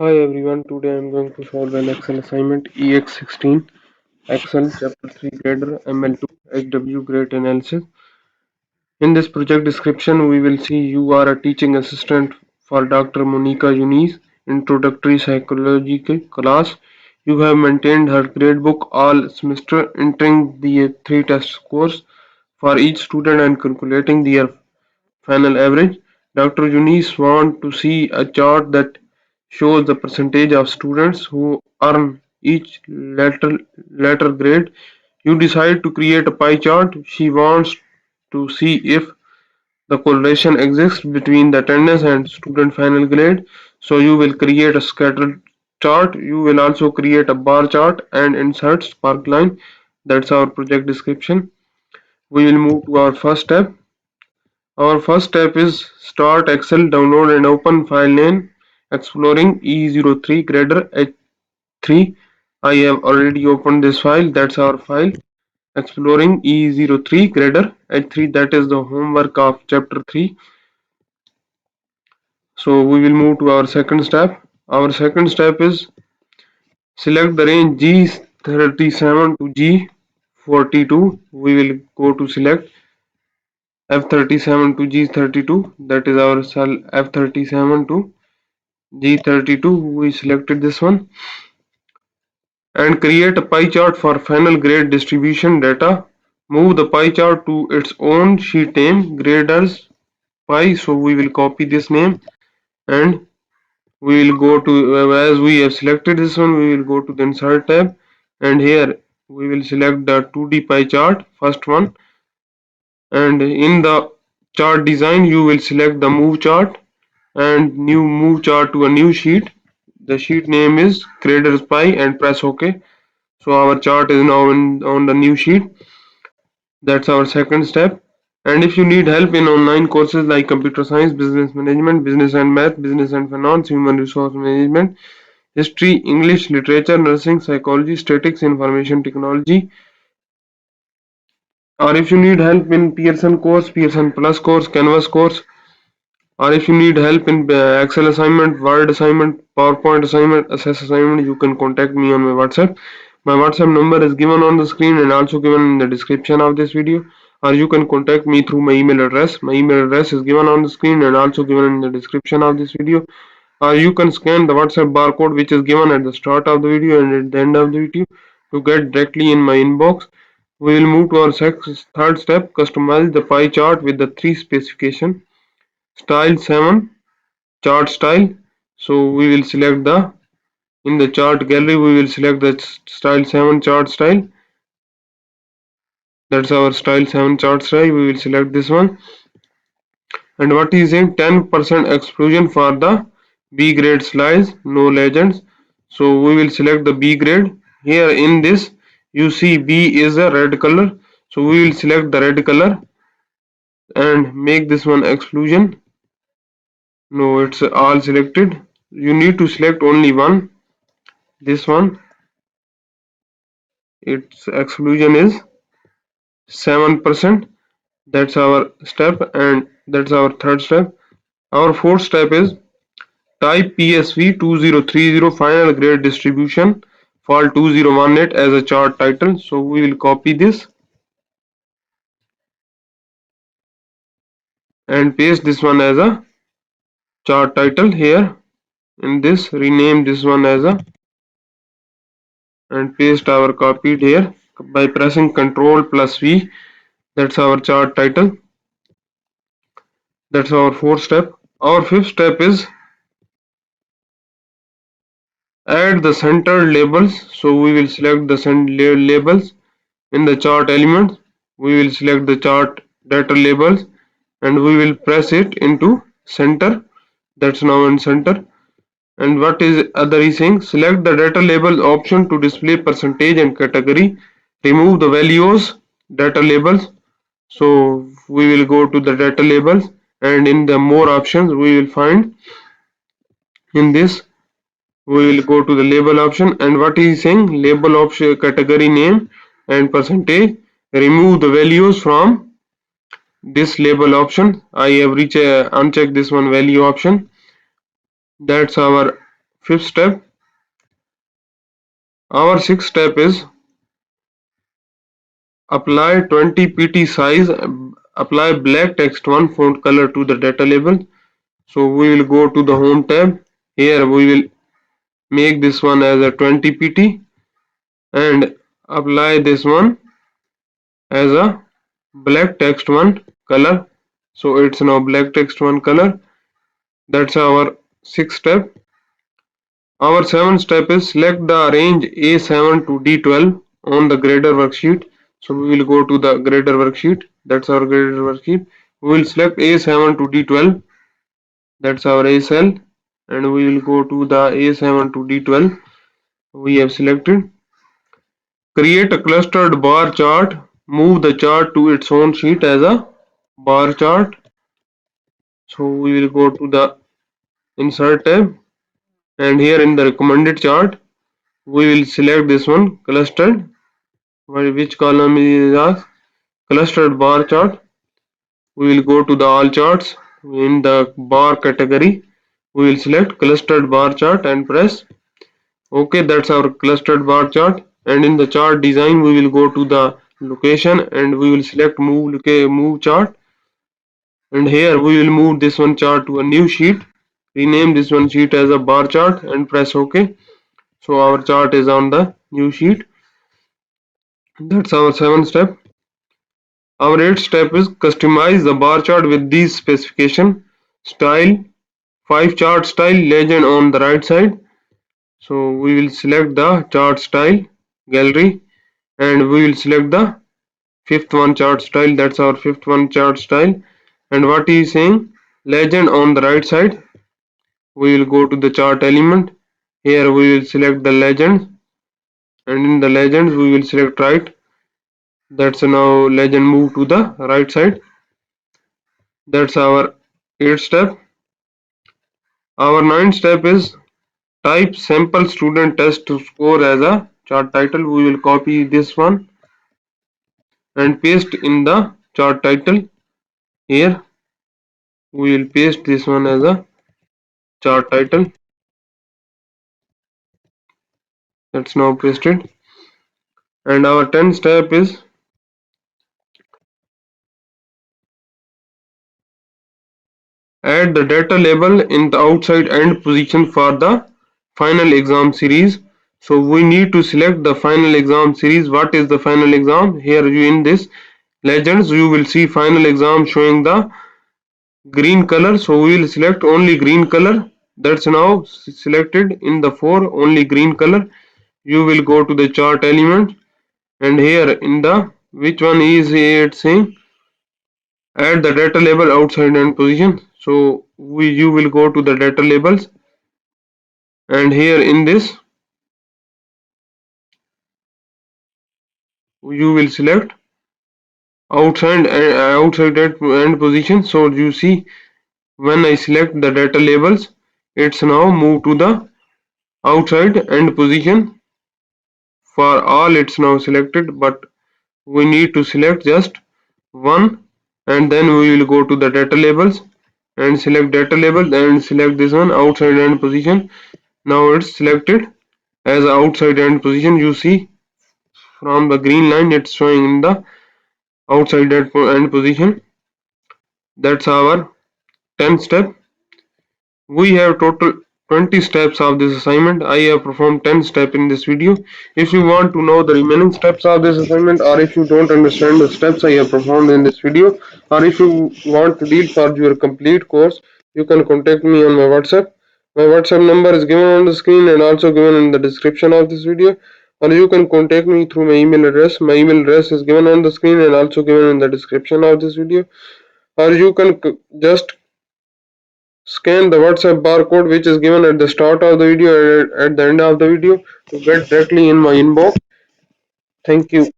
Hi everyone, today I am going to solve an Excel assignment EX16 Excel Chapter 3 Grader ML2 HW Grade Analysis. In this project description, we will see you are a teaching assistant for Dr. Monica Uni's introductory psychology class. You have maintained her gradebook all semester, entering the three test scores for each student and calculating their final average. Dr. Eunice wants to see a chart that shows the percentage of students who earn each letter grade. You decide to create a pie chart. She wants to see if the correlation exists between the attendance and student final grade. So you will create a scatter chart. You will also create a bar chart and insert spark line. That's our project description. We will move to our first step. Our first step is start Excel, download and open file name exploring E03 grader H3. I have already opened this file. That's our file exploring E03 grader H3. That is the homework of chapter 3. So we will move to our second step. Our second step is select the range G37 to G42. We will go to select F37 to G32. That is our cell F37 to G32. We selected this one and create a pie chart for final grade distribution data. Move the pie chart to its own sheet name graders pie. So we will copy this name and we will go to as we have selected this one, we will go to the insert tab and here we will select the 2D pie chart, first one, and in the chart design you will select the move chart and new move chart to a new sheet. The sheet name is graders pie and press OK. So our chart is now on the new sheet. That's our second step. And if you need help in online courses like computer science, business management, business and math, business and finance, human resource management, history, English, literature, nursing, psychology, statistics, information technology, or if you need help in Pearson course, Pearson Plus course, Canvas course, or if you need help in Excel assignment, Word assignment, PowerPoint assignment, Access assignment, you can contact me on my WhatsApp. My WhatsApp number is given on the screen and also given in the description of this video. Or you can contact me through my email address. My email address is given on the screen and also given in the description of this video. Or you can scan the WhatsApp barcode which is given at the start of the video and at the end of the video to get directly in my inbox. We will move to our third step, customize the pie chart with the three specification. Style 7 chart style. So we will select the in the chart gallery we will select the style 7 chart style. That's our style 7 chart style. We will select this one. And what is in 10% exclusion for the B grade slides, no legends. So we will select the B grade. Here in this you see B is a red color. So we will select the red color and make this one exclusion. No, it's all selected. You need to select only one. This one, its exclusion is 7%. That's our step and that's our third step. Our fourth step is type PSV 2030 final grade distribution fall 2018 as a chart title. So we will copy this and paste this one as a chart title here. In this, rename this one as a and paste our copied here by pressing Ctrl plus V. That's our chart title. That's our fourth step. Our fifth step is add the center labels. So we will select the labels in the chart elements. We will select the chart data labels and we will press it into center. That's now in center. And what is other is saying, select the data label option to display percentage and category. Remove the values data labels. So we will go to the data labels and in the more options we will find in this we will go to the label option and what is saying label option category name and percentage. Remove the values from this label option. I have unchecked this one value option. That's our fifth step. Our sixth step is apply 20 pt size, apply black text 1 font color to the data label. So we will go to the home tab. Here we will make this one as a 20 pt and apply this one as a black text 1 color. So it's now black text 1 color. That's our sixth step. Our seventh step is select the range A7 to D12 on the grader worksheet. So we will go to the grader worksheet. That's our grader worksheet. We will select A7 to D12. That's our A cell. And we will go to the A7 to D12. We have selected. Create a clustered bar chart. Move the chart to its own sheet as a bar chart. So we will go to the insert tab. And here in the recommended chart, we will select this one clustered, which column is a clustered bar chart. We will go to the all charts. In the bar category, we will select clustered bar chart and press OK. That's our clustered bar chart. And in the chart design, we will go to the location and we will select move chart. And here we will move this one chart to a new sheet. Rename this one sheet as a bar chart and press OK. So our chart is on the new sheet. That's our seventh step. Our eighth step is customize the bar chart with these specification. Style, 5 chart style, legend on the right side. So we will select the chart style, gallery, and we will select the fifth one chart style. That's our fifth one chart style. And what is saying? Legend on the right side. We will go to the chart element. Here we will select the legend, and in the legends we will select right. That's now legend move to the right side. That's our eighth step. Our ninth step is type sample student test to score as a chart title. We will copy this one and paste in the chart title. Here we will paste this one as a chart title. That's now pasted. And our 10th step is add the data label in the outside end position for the final exam series. So we need to select the final exam series. What is the final exam? Here you in this legends you will see final exam showing the green color. So we will select only green color. That's now selected in the 4 only green color. You will go to the chart element and here in the which one is it saying add the data label outside end position. So you will go to the data labels and here in this you will select outside end position. So you see when I select the data labels, it's now moved to the outside end position. For all it's now selected, but we need to select just one and then we will go to the data labels and select data label and select this one outside end position. Now it's selected as outside end position. You see from the green line it's showing in the outside end position. That's our 10th step. We have total 20 steps of this assignment. I have performed 10 steps in this video. If you want to know the remaining steps of this assignment, or if you don't understand the steps I have performed in this video, or if you want to deal for your complete course, you can contact me on my WhatsApp. My WhatsApp number is given on the screen and also given in the description of this video. Or you can contact me through my email address. My email address is given on the screen and also given in the description of this video. Or you can just scan the WhatsApp barcode which is given at the start of the video and at the end of the video to get directly in my inbox. Thank you.